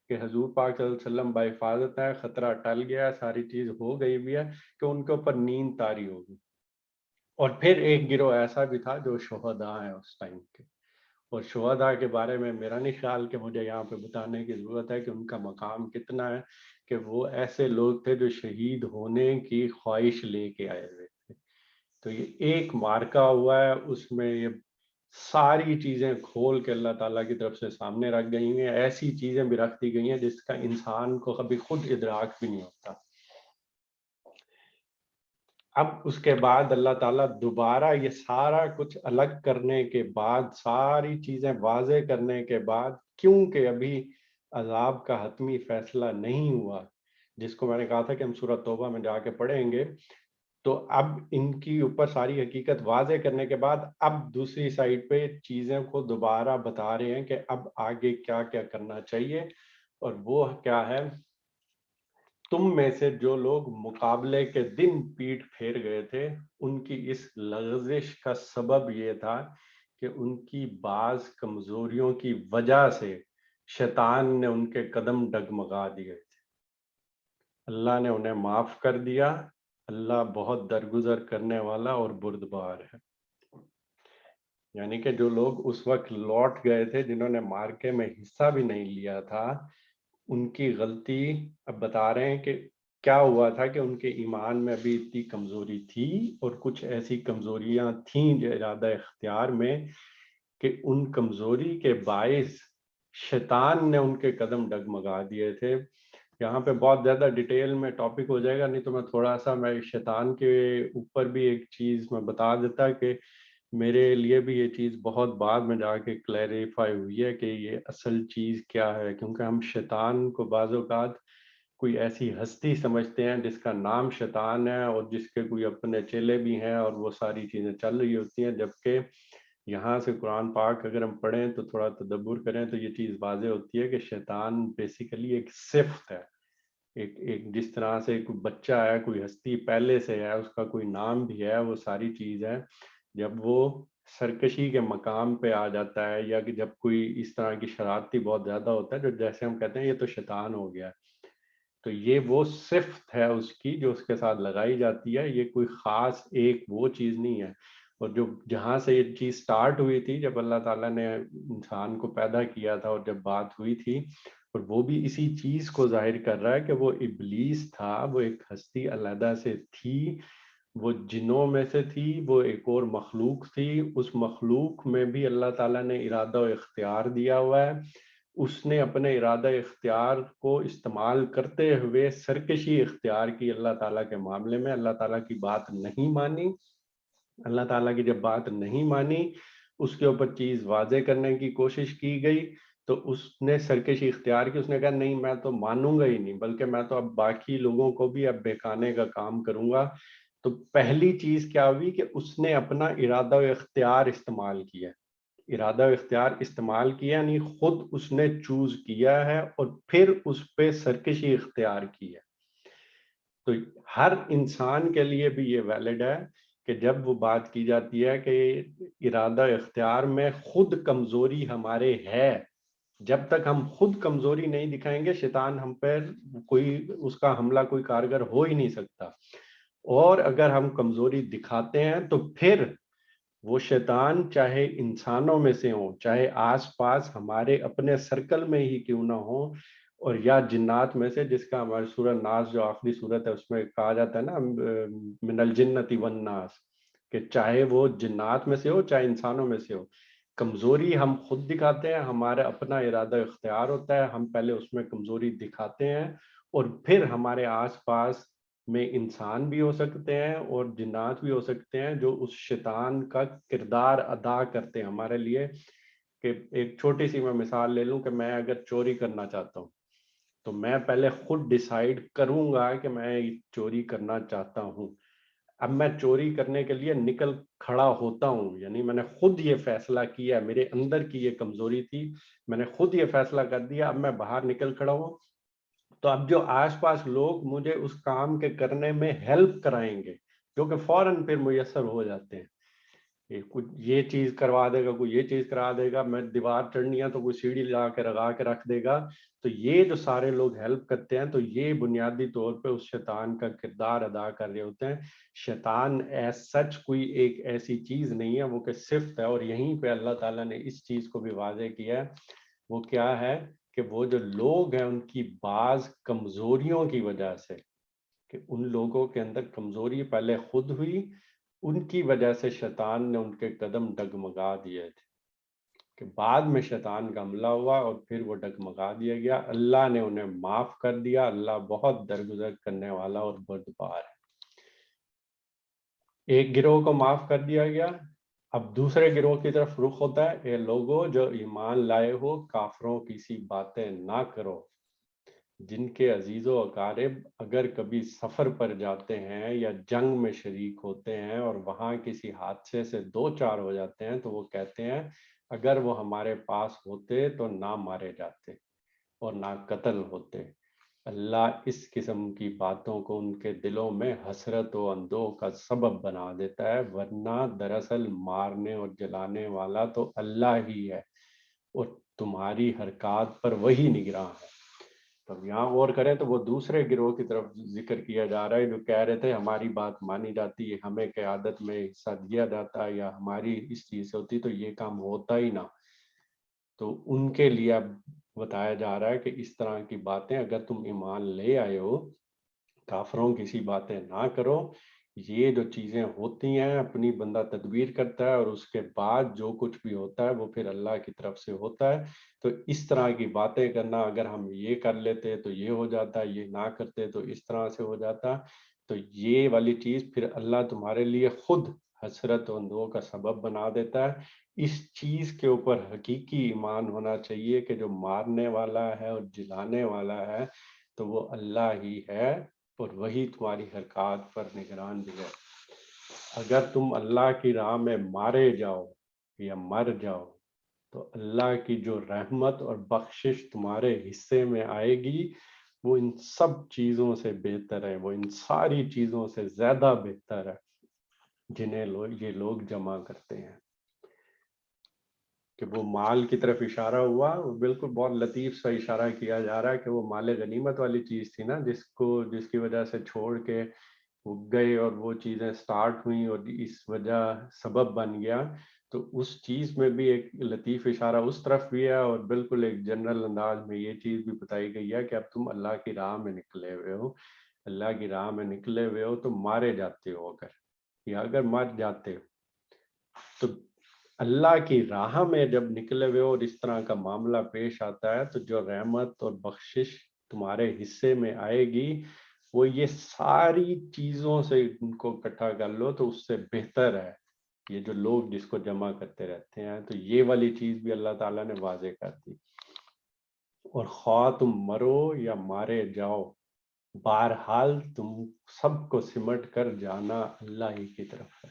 کہ حضور پاک صلی اللہ علیہ وسلم بحفاظت ہے, خطرہ ٹل گیا, ساری چیز ہو گئی بھی ہے, کہ ان کے اوپر نیند طاری ہوگی. اور پھر ایک گروہ ایسا بھی تھا جو شہداء ہیں اس ٹائم کے, اور شہداء کے بارے میں میرا نہیں خیال کہ مجھے یہاں پہ بتانے کی ضرورت ہے کہ ان کا مقام کتنا ہے, کہ وہ ایسے لوگ تھے جو شہید ہونے کی خواہش لے کے آئے ہوئے تھے. تو یہ ایک مارکا ہوا ہے, اس میں یہ ساری چیزیں کھول کے اللہ تعالیٰ کی طرف سے سامنے رکھ گئی ہیں. ایسی چیزیں بھی رکھ دی گئی ہیں جس کا انسان کو کبھی خود ادراک بھی نہیں ہوتا. اب اس کے بعد اللہ تعالیٰ دوبارہ یہ سارا کچھ الگ کرنے کے بعد, ساری چیزیں واضح کرنے کے بعد, کیونکہ ابھی عذاب کا حتمی فیصلہ نہیں ہوا, جس کو میں نے کہا تھا کہ ہم سورۃ توبہ میں جا کے پڑھیں گے, تو اب ان کی اوپر ساری حقیقت واضح کرنے کے بعد اب دوسری سائڈ پہ چیزیں کو دوبارہ بتا رہے ہیں کہ اب آگے کیا کیا کرنا چاہیے. اور وہ کیا ہے, تم میں سے جو لوگ مقابلے کے دن پیٹ پھیر گئے تھے ان کی اس لغزش کا سبب یہ تھا کہ ان کی بعض کمزوریوں کی وجہ سے شیطان نے ان کے قدم ڈگمگا دیے تھے. اللہ نے انہیں معاف کر دیا. اللہ بہت درگزر کرنے والا اور بردبار ہے. یعنی کہ جو لوگ اس وقت لوٹ گئے تھے, جنہوں نے مارکے میں حصہ بھی نہیں لیا تھا, ان کی غلطی اب بتا رہے ہیں کہ کیا ہوا تھا کہ ان کے ایمان میں ابھی اتنی کمزوری تھی, اور کچھ ایسی کمزوریاں تھیں جو ارادہ اختیار میں, کہ ان کمزوری کے باعث شیطان نے ان کے قدم ڈگمگا دیے تھے. یہاں پہ بہت زیادہ ڈیٹیل میں ٹاپک ہو جائے گا, نہیں تو میں تھوڑا سا میں شیطان کے اوپر بھی ایک چیز میں بتا دیتا کہ میرے لیے بھی یہ چیز بہت بعد میں جا کے کلیریفائی ہوئی ہے کہ یہ اصل چیز کیا ہے. کیونکہ ہم شیطان کو بعض اوقات کوئی ایسی ہستی سمجھتے ہیں جس کا نام شیطان ہے اور جس کے کوئی اپنے چیلے بھی ہیں اور وہ ساری چیزیں چل رہی ہوتی ہیں, جبکہ یہاں سے قرآن پاک اگر ہم پڑھیں تو تھوڑا تدبر کریں تو یہ چیز واضح ہوتی ہے کہ شیطان بیسیکلی ایک صفت ہے, ایک جس طرح سے کوئی بچہ ہے, کوئی ہستی پہلے سے ہے, اس کا کوئی نام بھی ہے, وہ ساری چیز ہے. جب وہ سرکشی کے مقام پہ آ جاتا ہے یا کہ جب کوئی اس طرح کی شرارتی بہت زیادہ ہوتا ہے, جو جیسے ہم کہتے ہیں یہ تو شیطان ہو گیا, تو یہ وہ صفت ہے اس کی جو اس کے ساتھ لگائی جاتی ہے. یہ کوئی خاص ایک وہ چیز نہیں ہے. اور جو جہاں سے یہ چیز سٹارٹ ہوئی تھی, جب اللہ تعالیٰ نے انسان کو پیدا کیا تھا اور جب بات ہوئی تھی, اور وہ بھی اسی چیز کو ظاہر کر رہا ہے کہ وہ ابلیس تھا, وہ ایک ہستی علیحدہ سے تھی, وہ جنوں میں سے تھی، وہ ایک اور مخلوق تھی، اس مخلوق میں بھی اللہ تعالیٰ نے ارادہ و اختیار دیا ہوا ہے. اس نے اپنے ارادہ اختیار کو استعمال کرتے ہوئے سرکشی اختیار کی اللہ تعالیٰ کے معاملے میں. اللہ تعالیٰ کی بات نہیں مانی. اللہ تعالیٰ کی جب بات نہیں مانی، اس کے اوپر چیز واضح کرنے کی کوشش کی گئی تو اس نے سرکشی اختیار کی. اس نے کہا نہیں میں تو مانوں گا ہی نہیں، بلکہ میں تو اب باقی لوگوں کو بھی اب بہکانے کا کام کروں گا. تو پہلی چیز کیا ہوئی کہ اس نے اپنا ارادہ و اختیار استعمال کیا. ارادہ و اختیار استعمال کیا یعنی خود اس نے چوز کیا ہے اور پھر اس پہ سرکشی اختیار کی ہے. تو ہر انسان کے لیے بھی یہ ویلڈ ہے کہ جب وہ بات کی جاتی ہے کہ ارادہ اختیار میں خود کمزوری ہمارے ہے، جب تک ہم خود کمزوری نہیں دکھائیں گے شیطان ہم پر کوئی اس کا حملہ کوئی کارگر ہو ہی نہیں سکتا. اور اگر ہم کمزوری دکھاتے ہیں تو پھر وہ شیطان چاہے انسانوں میں سے ہوں، چاہے آس پاس ہمارے اپنے سرکل میں ہی کیوں نہ ہو، اور یا جنات میں سے، جس کا ہماری سورہ ناس جو آخری سورت ہے اس میں کہا جاتا ہے نا من الجنت والناس، کہ چاہے وہ جنات میں سے ہو چاہے انسانوں میں سے ہو. کمزوری ہم خود دکھاتے ہیں، ہمارا اپنا ارادہ اختیار ہوتا ہے، ہم پہلے اس میں کمزوری دکھاتے ہیں اور پھر ہمارے آس پاس میں انسان بھی ہو سکتے ہیں اور جنات بھی ہو سکتے ہیں جو اس شیطان کا کردار ادا کرتے ہیں ہمارے لیے. کہ ایک چھوٹی سی میں مثال لے لوں کہ میں اگر چوری کرنا چاہتا ہوں تو میں پہلے خود ڈیسائیڈ کروں گا کہ میں چوری کرنا چاہتا ہوں. اب میں چوری کرنے کے لیے نکل کھڑا ہوتا ہوں، یعنی میں نے خود یہ فیصلہ کیا، میرے اندر کی یہ کمزوری تھی، میں نے خود یہ فیصلہ کر دیا، اب میں باہر نکل کھڑا ہوں. تو اب جو آس پاس لوگ مجھے اس کام کے کرنے میں ہیلپ کرائیں گے، جو کہ فوراً پھر میسر ہو جاتے ہیں، کچھ یہ چیز کروا دے گا، کوئی یہ چیز کرا دے گا، میں دیوار چڑھنی ہے تو کوئی سیڑھی لگا کے لگا کے رکھ دے گا. تو یہ جو سارے لوگ ہیلپ کرتے ہیں تو یہ بنیادی طور پہ اس شیطان کا کردار ادا کر رہے ہوتے ہیں. شیطان ایز سچ کوئی ایک ایسی چیز نہیں ہے، وہ کہ صفت ہے. اور یہیں پہ اللہ تعالیٰ نے اس چیز کو بھی واضح کیا ہے. وہ کیا ہے کہ وہ جو لوگ ہیں ان کی بعض کمزوریوں کی وجہ سے، کہ ان لوگوں کے اندر کمزوری پہلے خود ہوئی، ان کی وجہ سے شیطان نے ان کے قدم ڈگمگا دیے تھے، کہ بعد میں شیطان کا حملہ ہوا اور پھر وہ ڈگمگا دیا گیا. اللہ نے انہیں معاف کر دیا. اللہ بہت درگزر کرنے والا اور بردبار ہے. ایک گروہ کو معاف کر دیا گیا. اب دوسرے گروہ کی طرف رخ ہوتا ہے، اے لوگوں جو ایمان لائے ہو کافروں کی سی باتیں نہ کرو، جن کے عزیز و اقارب اگر کبھی سفر پر جاتے ہیں یا جنگ میں شریک ہوتے ہیں اور وہاں کسی حادثے سے دو چار ہو جاتے ہیں تو وہ کہتے ہیں اگر وہ ہمارے پاس ہوتے تو نہ مارے جاتے اور نہ قتل ہوتے. اللہ اس قسم کی باتوں کو ان کے دلوں میں حسرت و اندوہ کا سبب بنا دیتا ہے، ورنہ دراصل مارنے اور جلانے والا تو اللہ ہی ہے اور تمہاری حرکات پر وہی نگراں ہے. تو یہاں غور کریں تو وہ دوسرے گروہ کی طرف ذکر کیا جا رہا ہے جو کہہ رہے تھے ہماری بات مانی جاتی ہے، ہمیں قیادت میں حصہ دیا جاتا ہے یا ہماری اس چیز سے ہوتی تو یہ کام ہوتا ہی نہ. تو ان کے لیے اب بتایا جا رہا ہے کہ اس طرح کی باتیں اگر تم ایمان لے آئے ہو، کافروں کی سی باتیں نہ کرو. یہ جو چیزیں ہوتی ہیں اپنی بندہ تدبیر کرتا ہے اور اس کے بعد جو کچھ بھی ہوتا ہے وہ پھر اللہ کی طرف سے ہوتا ہے. تو اس طرح کی باتیں کرنا، اگر ہم یہ کر لیتے تو یہ ہو جاتا، یہ نہ کرتے تو اس طرح سے ہو جاتا، تو یہ والی چیز پھر اللہ تمہارے لیے خود حسرت و اندوہ کا سبب بنا دیتا ہے. اس چیز کے اوپر حقیقی ایمان ہونا چاہیے کہ جو مارنے والا ہے اور جلانے والا ہے تو وہ اللہ ہی ہے اور وہی تمہاری حرکات پر نگران بھی ہے. اگر تم اللہ کی راہ میں مارے جاؤ یا مر جاؤ تو اللہ کی جو رحمت اور بخشش تمہارے حصے میں آئے گی وہ ان سب چیزوں سے بہتر ہے، وہ ان ساری چیزوں سے زیادہ بہتر ہے جنہیں یہ لوگ جمع کرتے ہیں. کہ وہ مال کی طرف اشارہ ہوا، بالکل بہت لطیف سا اشارہ کیا جا رہا ہے کہ وہ مال غنیمت والی چیز تھی نا جس کی وجہ سے چھوڑ کے وہ گئے اور وہ چیزیں سٹارٹ ہوئیں اور اس وجہ سبب بن گیا. تو اس چیز میں بھی ایک لطیف اشارہ اس طرف بھی ہے اور بالکل ایک جنرل انداز میں یہ چیز بھی بتائی گئی ہے کہ اب تم اللہ کی راہ میں نکلے ہوئے ہو، اللہ کی راہ میں نکلے ہوئے ہو تو مارے جاتے ہو. اگر یا اگر مر جاتے ہو تو اللہ کی راہ میں جب نکلے ہوئے اور اس طرح کا معاملہ پیش آتا ہے تو جو رحمت اور بخشش تمہارے حصے میں آئے گی وہ یہ ساری چیزوں سے ان کو اکٹھا کر لو تو اس سے بہتر ہے یہ جو لوگ جس کو جمع کرتے رہتے ہیں. تو یہ والی چیز بھی اللہ تعالیٰ نے واضح کر دی. اور خواہ تم مرو یا مارے جاؤ بہرحال تم سب کو سمٹ کر جانا اللہ ہی کی طرف ہے.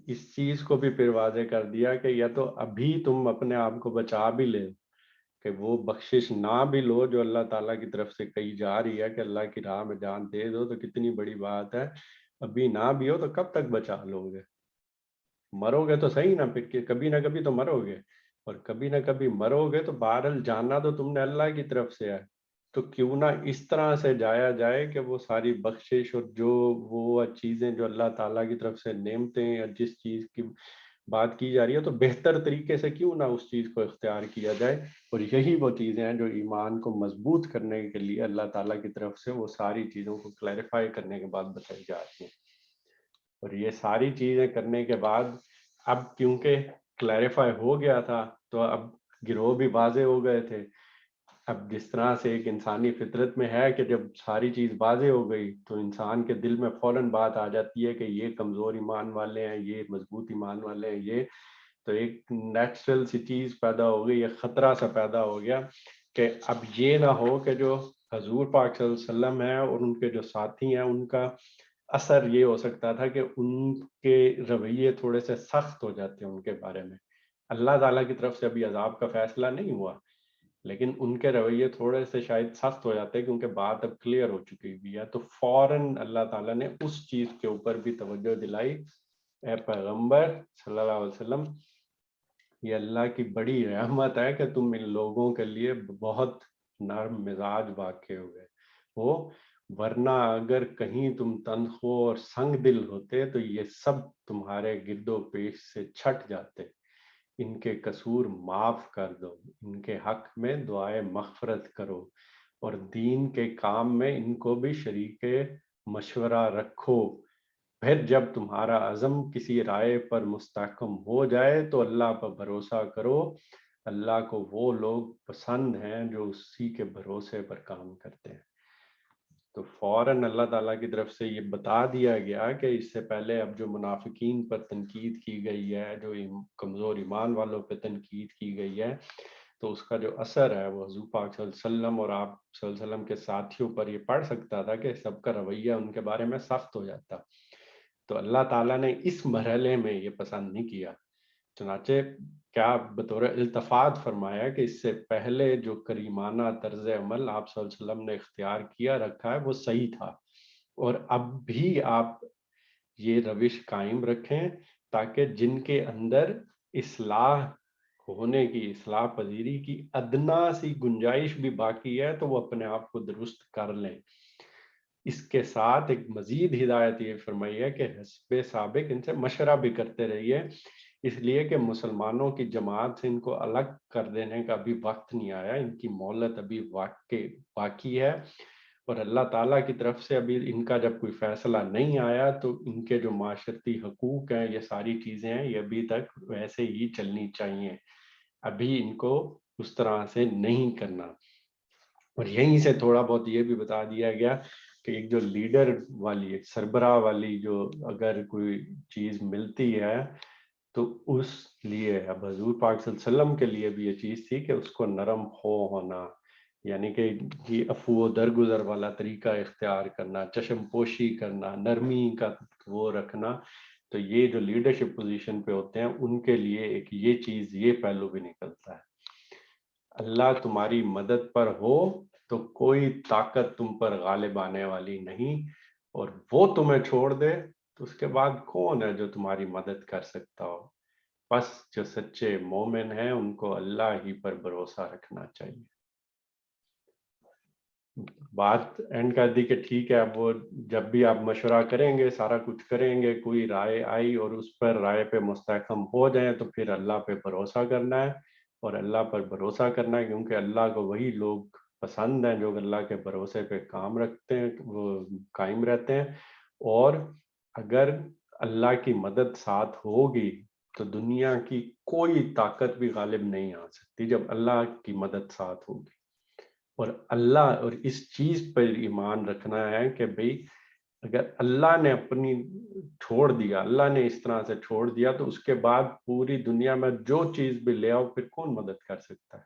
اس چیز کو بھی پھر واضح کر دیا کہ یا تو ابھی تم اپنے آپ کو بچا بھی لے کہ وہ بخشش نہ بھی لو جو اللہ تعالیٰ کی طرف سے کہی جا رہی ہے کہ اللہ کی راہ میں جان دے دو تو کتنی بڑی بات ہے. ابھی نہ بھی ہو تو کب تک بچا لو گے؟ مرو گے تو صحیح نا، پھر کبھی نہ کبھی تو مرو گے، اور کبھی نہ کبھی مرو گے تو بہرحال جانا تو تم نے اللہ کی طرف سے ہے. تو کیوں نہ اس طرح سے جایا جائے کہ وہ ساری بخشش اور جو وہ چیزیں جو اللہ تعالیٰ کی طرف سے نعمتیں یا جس چیز کی بات کی جا رہی ہے تو بہتر طریقے سے کیوں نہ اس چیز کو اختیار کیا جائے. اور یہی وہ چیزیں ہیں جو ایمان کو مضبوط کرنے کے لیے اللہ تعالیٰ کی طرف سے وہ ساری چیزوں کو کلیریفائی کرنے کے بعد بتائی جاتی ہیں. اور یہ ساری چیزیں کرنے کے بعد اب کیونکہ کلیریفائی ہو گیا تھا تو اب گروہ بھی واضح ہو گئے تھے. اب جس طرح سے ایک انسانی فطرت میں ہے کہ جب ساری چیز واضح ہو گئی تو انسان کے دل میں فوراً بات آ جاتی ہے کہ یہ کمزور ایمان والے ہیں، یہ مضبوط ایمان والے ہیں. یہ تو ایک نیچرل سی چیز پیدا ہو گئی، ایک خطرہ سا پیدا ہو گیا کہ اب یہ نہ ہو کہ جو حضور پاک صلی اللہ علیہ وسلم ہیں اور ان کے جو ساتھی ہیں ان کا اثر یہ ہو سکتا تھا کہ ان کے رویے تھوڑے سے سخت ہو جاتے ہیں ان کے بارے میں. اللہ تعالیٰ کی طرف سے ابھی عذاب کا فیصلہ نہیں ہوا لیکن ان کے رویے تھوڑے سے شاید سخت ہو جاتے ہیں کیونکہ بات اب کلیئر ہو چکی ہوئی ہے. تو فوراً اللہ تعالیٰ نے اس چیز کے اوپر بھی توجہ دلائی، اے پیغمبر صلی اللہ علیہ وسلم یہ اللہ کی بڑی رحمت ہے کہ تم ان لوگوں کے لیے بہت نرم مزاج واقع ہوئے ہو، ورنہ اگر کہیں تم تنخو اور سنگ دل ہوتے تو یہ سب تمہارے گرد و پیش سے چھٹ جاتے. ان کے قصور معاف کر دو، ان کے حق میں دعائے مغفرت کرو اور دین کے کام میں ان کو بھی شریک مشورہ رکھو. پھر جب تمہارا عزم کسی رائے پر مستحکم ہو جائے تو اللہ پر بھروسہ کرو، اللہ کو وہ لوگ پسند ہیں جو اسی کے بھروسے پر کام کرتے ہیں. تو فوراً اللہ تعالیٰ کی طرف سے یہ بتا دیا گیا کہ اس سے پہلے اب جو منافقین پر تنقید کی گئی ہے، جو کمزور ایمان والوں پہ تنقید کی گئی ہے، تو اس کا جو اثر ہے وہ حضور پاک صلی اللہ علیہ وسلم اور آپ صلی اللہ علیہ وسلم کے ساتھیوں پر یہ پڑ سکتا تھا کہ سب کا رویہ ان کے بارے میں سخت ہو جاتا. تو اللہ تعالیٰ نے اس مرحلے میں یہ پسند نہیں کیا، چنانچہ کیا بطور التفات فرمایا کہ اس سے پہلے جو کریمانہ طرز عمل آپ صلی اللہ علیہ وسلم نے اختیار کیا رکھا ہے وہ صحیح تھا، اور اب بھی آپ یہ روش قائم رکھیں تاکہ جن کے اندر اصلاح ہونے کی، اصلاح پذیری کی ادنا سی گنجائش بھی باقی ہے تو وہ اپنے آپ کو درست کر لیں. اس کے ساتھ ایک مزید ہدایت یہ فرمائی ہے کہ حسب سابق ان سے مشورہ بھی کرتے رہیے، اس لیے کہ مسلمانوں کی جماعت سے ان کو الگ کر دینے کا ابھی وقت نہیں آیا، ان کی مہلت ابھی باقی ہے. اور اللہ تعالیٰ کی طرف سے ابھی ان کا جب کوئی فیصلہ نہیں آیا تو ان کے جو معاشرتی حقوق ہیں، یہ ساری چیزیں ہیں، یہ ابھی تک ویسے ہی چلنی چاہیے، ابھی ان کو اس طرح سے نہیں کرنا. اور یہیں سے تھوڑا بہت یہ بھی بتا دیا گیا کہ ایک جو لیڈر والی، ایک سربراہ والی جو اگر کوئی چیز ملتی ہے تو اس لیے اب حضور پاک صلی اللہ علیہ وسلم کے لیے بھی یہ چیز تھی کہ اس کو نرم ہونا، یعنی کہ یہ عفو و درگزر والا طریقہ اختیار کرنا، چشم پوشی کرنا، نرمی کا وہ رکھنا. تو یہ جو لیڈرشپ پوزیشن پہ ہوتے ہیں ان کے لیے ایک یہ چیز، یہ پہلو بھی نکلتا ہے. اللہ تمہاری مدد پر ہو تو کوئی طاقت تم پر غالب آنے والی نہیں، اور وہ تمہیں چھوڑ دے تو اس کے بعد کون ہے جو تمہاری مدد کر سکتا ہو. بس جو سچے مومن ہیں ان کو اللہ ہی پر بھروسہ رکھنا چاہیے. بات اینڈ کر دی کہ ٹھیک ہے، اب وہ جب بھی آپ مشورہ کریں گے، سارا کچھ کریں گے، کوئی رائے آئی اور اس پر رائے پہ مستحکم ہو جائیں تو پھر اللہ پہ بھروسہ کرنا ہے، اور اللہ پر بھروسہ کرنا ہے کیونکہ اللہ کو وہی لوگ پسند ہیں جو اللہ کے بھروسے پہ کام رکھتے ہیں، وہ قائم رہتے ہیں. اور اگر اللہ کی مدد ساتھ ہوگی تو دنیا کی کوئی طاقت بھی غالب نہیں آ سکتی جب اللہ کی مدد ساتھ ہوگی۔ اور اللہ اور اس چیز پر ایمان رکھنا ہے کہ بھئی اگر اللہ نے اپنی چھوڑ دیا، اللہ نے اس طرح سے چھوڑ دیا تو اس کے بعد پوری دنیا میں جو چیز بھی لے آؤ پھر کون مدد کر سکتا ہے؟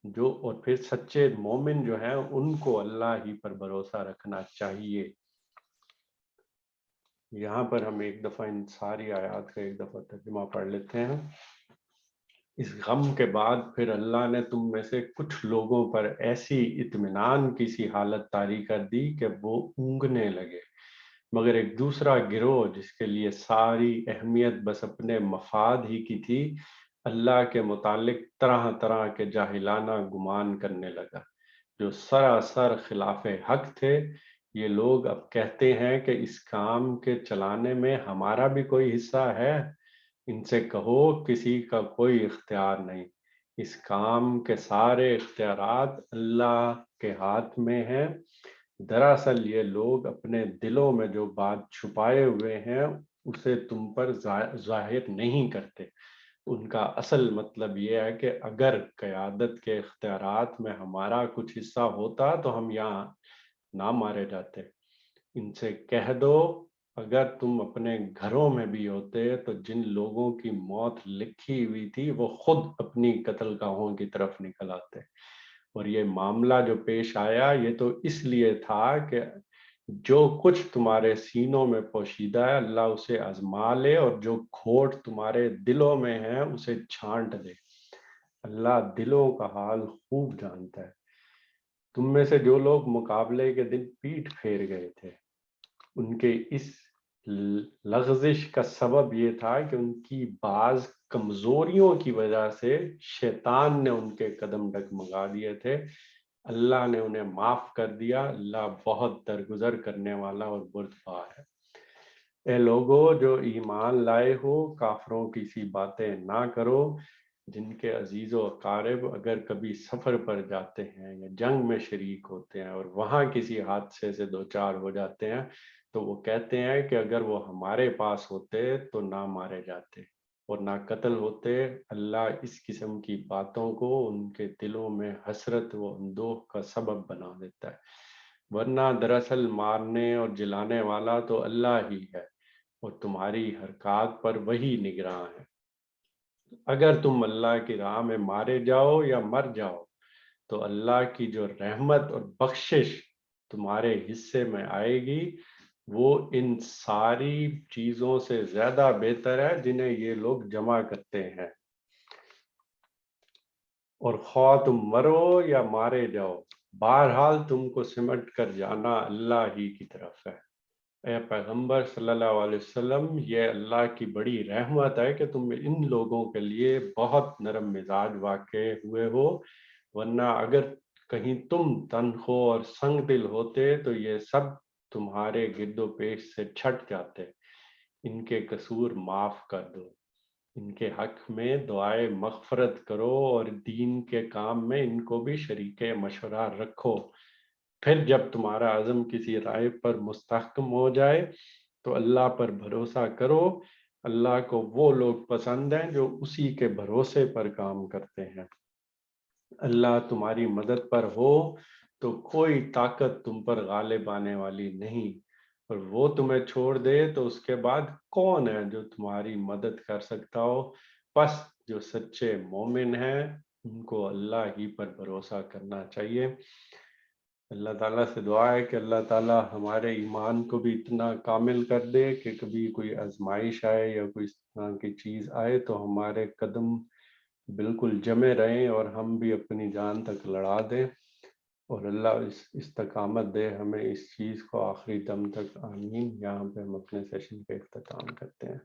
جو اور پھر سچے مومن جو ہیں ان کو اللہ ہی پر بھروسہ رکھنا چاہیے۔ یہاں پر ہم ایک دفعہ ان ساری آیات کا ایک دفعہ ترجمہ پڑھ لیتے ہیں۔ اس غم کے بعد پھر اللہ نے تم میں سے کچھ لوگوں پر ایسی اطمینان کی سی حالت طاری کر دی کہ وہ اونگنے لگے، مگر ایک دوسرا گروہ جس کے لیے ساری اہمیت بس اپنے مفاد ہی کی تھی، اللہ کے متعلق طرح طرح کے جاہلانہ گمان کرنے لگا جو سراسر خلاف حق تھے۔ یہ لوگ اب کہتے ہیں کہ اس کام کے چلانے میں ہمارا بھی کوئی حصہ ہے۔ ان سے کہو کسی کا کوئی اختیار نہیں، اس کام کے سارے اختیارات اللہ کے ہاتھ میں ہیں۔ دراصل یہ لوگ اپنے دلوں میں جو بات چھپائے ہوئے ہیں اسے تم پر ظاہر نہیں کرتے۔ ان کا اصل مطلب یہ ہے کہ اگر قیادت کے اختیارات میں ہمارا کچھ حصہ ہوتا تو ہم یہاں نہ مارے جاتے۔ ان سے کہہ دو اگر تم اپنے گھروں میں بھی ہوتے تو جن لوگوں کی موت لکھی ہوئی تھی وہ خود اپنی قتل گاہوں کی طرف نکل آتے، اور یہ معاملہ جو پیش آیا یہ تو اس لیے تھا کہ جو کچھ تمہارے سینوں میں پوشیدہ ہے اللہ اسے آزما لے، اور جو کھوٹ تمہارے دلوں میں ہے اسے چھانٹ دے۔ اللہ دلوں کا حال خوب جانتا ہے۔ تم میں سے جو لوگ مقابلے کے دن پیٹھ پھیر گئے تھے ان کے اس لغزش کا سبب یہ تھا کہ ان کی بعض کمزوریوں کی وجہ سے شیطان نے ان کے قدم ڈگمگا دیے تھے۔ اللہ نے انہیں معاف کر دیا، اللہ بہت درگزر کرنے والا اور بردبار ہے۔ اے لوگو جو ایمان لائے ہو، کافروں کی سی باتیں نہ کرو جن کے عزیز و اقارب اگر کبھی سفر پر جاتے ہیں یا جنگ میں شریک ہوتے ہیں اور وہاں کسی حادثے سے دوچار ہو جاتے ہیں تو وہ کہتے ہیں کہ اگر وہ ہمارے پاس ہوتے تو نہ مارے جاتے اور نہ قتل ہوتے۔ اللہ اس قسم کی باتوں کو ان کے دلوں میں حسرت و اندوہ کا سبب بنا دیتا ہے، ورنہ دراصل مارنے اور جلانے والا تو اللہ ہی ہے اور تمہاری حرکات پر وہی نگراں ہے۔ اگر تم اللہ کی راہ میں مارے جاؤ یا مر جاؤ تو اللہ کی جو رحمت اور بخشش تمہارے حصے میں آئے گی وہ ان ساری چیزوں سے زیادہ بہتر ہے جنہیں یہ لوگ جمع کرتے ہیں۔ اور خواہ تم مرو یا مارے جاؤ بہرحال تم کو سمٹ کر جانا اللہ ہی کی طرف ہے۔ اے پیغمبر صلی اللہ علیہ وسلم، یہ اللہ کی بڑی رحمت ہے کہ تم ان لوگوں کے لیے بہت نرم مزاج واقع ہوئے ہو، ورنہ اگر کہیں تم تنخو اور سنگ دل ہوتے تو یہ سب تمہارے گرد و پیش سے چھٹ جاتے۔ ان کے قصور معاف کر دو، ان کے حق میں دعائے مغفرت کرو اور دین کے کام میں ان کو بھی شریک مشورہ رکھو۔ پھر جب تمہارا عزم کسی رائے پر مستحکم ہو جائے تو اللہ پر بھروسہ کرو۔ اللہ کو وہ لوگ پسند ہیں جو اسی کے بھروسے پر کام کرتے ہیں۔ اللہ تمہاری مدد پر ہو تو کوئی طاقت تم پر غالب آنے والی نہیں، اور وہ تمہیں چھوڑ دے تو اس کے بعد کون ہے جو تمہاری مدد کر سکتا ہو؟ پس جو سچے مومن ہیں ان کو اللہ ہی پر بھروسہ کرنا چاہیے۔ اللہ تعالیٰ سے دعا ہے کہ اللہ تعالیٰ ہمارے ایمان کو بھی اتنا کامل کر دے کہ کبھی کوئی آزمائش آئے یا کوئی اس طرح کی چیز آئے تو ہمارے قدم بالکل جمے رہیں اور ہم بھی اپنی جان تک لڑا دیں، اور اللہ اس استقامت دے ہمیں اس چیز کو آخری دم تک۔ آمین۔ یہاں پہ ہم اپنے سیشن کا اختتام کرتے ہیں۔